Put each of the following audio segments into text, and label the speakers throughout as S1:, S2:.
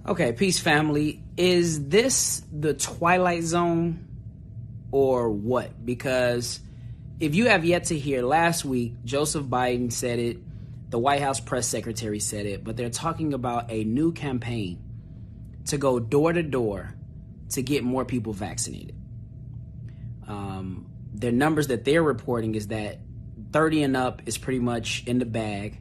S1: Okay, peace family. Is this the Twilight Zone or what? Because if you have yet to hear, last week, Joseph Biden said it, the White House press secretary said it, but they're talking about a new campaign to go door to door to get more people vaccinated. Their numbers that they're reporting is that 30 and up is pretty much in the bag.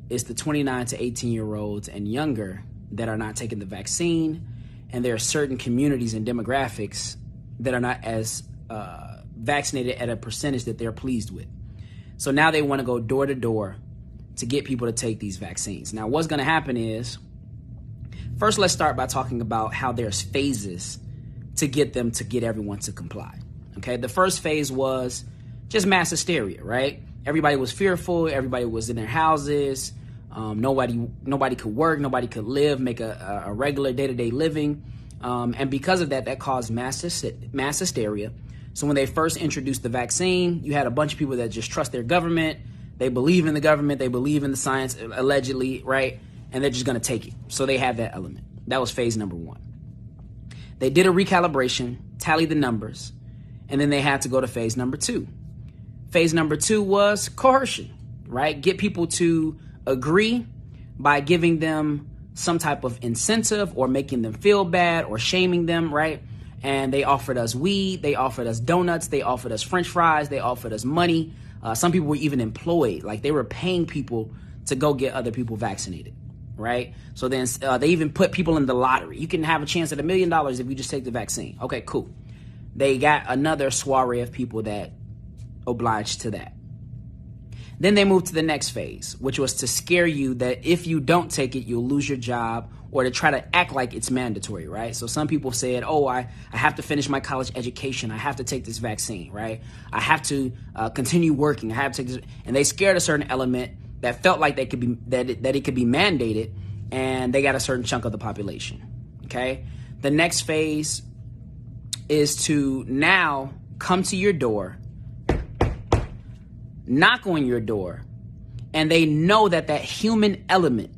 S1: It's the 29 to 18-year-olds and younger that are not taking the vaccine, and there are certain communities and demographics that are not as vaccinated at a percentage that they're pleased with. So now they want to go door to door to get people to take these vaccines. Now, what's going to happen is, first, let's start by talking about how there's phases to get everyone to comply. Okay, the first phase was just mass hysteria, right? Everybody was fearful. Everybody was in their houses. Nobody could work. Nobody could live, make a regular day-to-day living. And because of that, that caused mass hysteria. So when they first introduced the vaccine, you had a bunch of people that just trust their government. They believe in the government. They believe in the science, allegedly, right? And they're just going to take it. So they had that element. That was phase number one. They did a recalibration, tallied the numbers, and then they had to go to phase number two. Phase number two was coercion, right? Get people to agree by giving them some type of incentive or making them feel bad or shaming them, right? And they offered us weed, they offered us donuts, they offered us French fries, they offered us money. Some people were even employed, like they were paying people to go get other people vaccinated, right? So then they even put people in the lottery. You can have a chance at $1 million if you just take the vaccine. Okay, cool. They got another soiree of people that obliged to that. Then they moved to the next phase, which was to scare you that if you don't take it, you'll lose your job, or to try to act like it's mandatory, right? So some people said, oh, I have to finish my college education. I have to take this vaccine, right? I have to continue working. I have to take this. And they scared a certain element that felt like they could be that it could be mandated, and they got a certain chunk of the population, okay? The next phase is to now come to your door, knock on your door, and they know that human element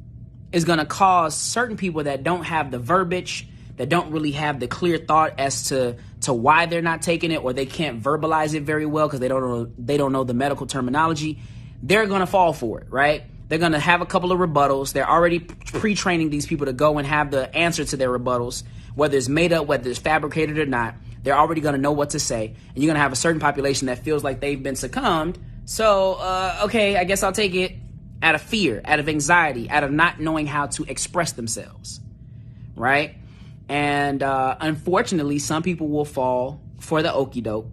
S1: is going to cause certain people that don't have the verbiage, that don't really have the clear thought as to why they're not taking it, or they can't verbalize it very well because they don't know the medical terminology. They're going to fall for it, right? They're going to have a couple of rebuttals. They're already pre-training these people to go and have the answer to their rebuttals, whether it's made up, whether it's fabricated or not. They're already going to know what to say, and you're going to have a certain population that feels like they've been succumbed. So, okay, I guess I'll take it out of fear, out of anxiety, out of not knowing how to express themselves, right? And unfortunately, some people will fall for the okie doke.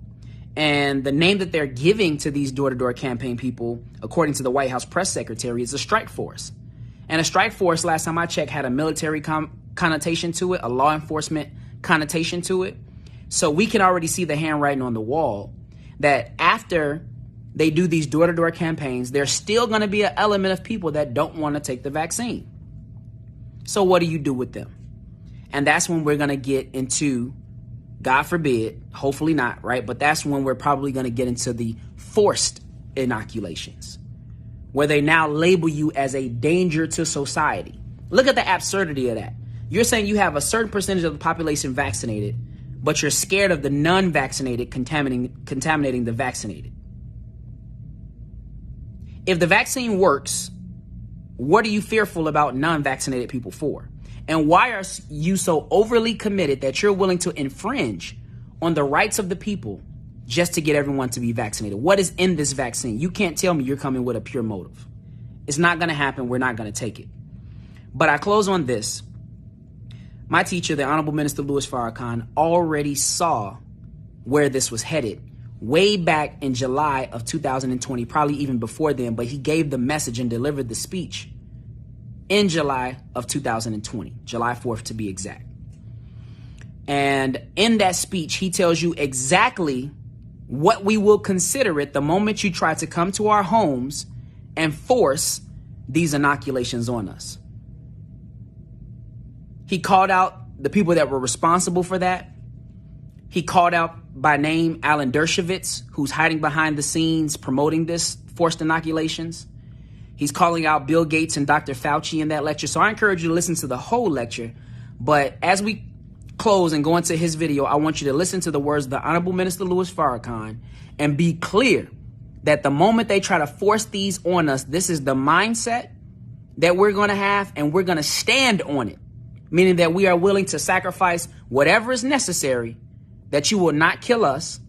S1: And the name that they're giving to these door-to-door campaign people, according to the White House press secretary, is a strike force. And a strike force, last time I checked, had a military connotation to it, a law enforcement connotation to it. So we can already see the handwriting on the wall that after they do these door-to-door campaigns, there's still going to be an element of people that don't want to take the vaccine. So what do you do with them? And that's when we're going to get into, God forbid, hopefully not, right? But that's when we're probably going to get into the forced inoculations, where they now label you as a danger to society. Look at the absurdity of that. You're saying you have a certain percentage of the population vaccinated, but you're scared of the non-vaccinated contaminating the vaccinated. If the vaccine works, what are you fearful about non-vaccinated people for? And why are you so overly committed that you're willing to infringe on the rights of the people just to get everyone to be vaccinated? What is in this vaccine? You can't tell me you're coming with a pure motive. It's not going to happen. We're not going to take it. But I close on this. My teacher, the Honorable Minister Louis Farrakhan, already saw where this was headed way back in July of 2020, probably even before then, but he gave the message and delivered the speech in July of 2020, July 4th to be exact. And in that speech, he tells you exactly what we will consider it the moment you try to come to our homes and force these inoculations on us. He called out the people that were responsible for that. He called out by name Alan Dershowitz, who's hiding behind the scenes promoting this forced inoculations. He's calling out Bill Gates and Dr. Fauci in that lecture. So I encourage you to listen to the whole lecture. But as we close and go into his video, I want you to listen to the words of the Honorable Minister Louis Farrakhan and be clear that the moment they try to force these on us, this is the mindset that we're going to have, and we're going to stand on it, meaning that we are willing to sacrifice whatever is necessary, that you will not kill us,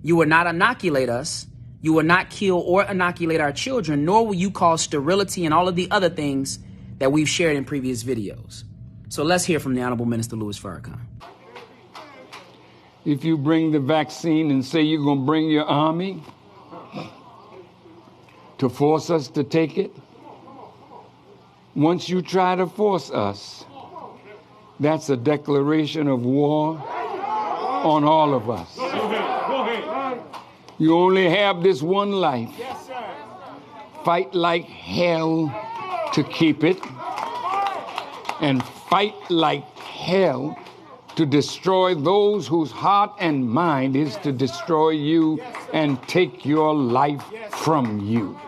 S1: you will not inoculate us, you will not kill or inoculate our children, nor will you cause sterility and all of the other things that we've shared in previous videos. So let's hear from the Honorable Minister Louis Farrakhan.
S2: If you bring the vaccine and say you're going to bring your army to force us to take it, once you try to force us, that's a declaration of war on all of us. You only have this one life. Fight like hell to keep it, and fight like hell to destroy those whose heart and mind is to destroy you and take your life from you.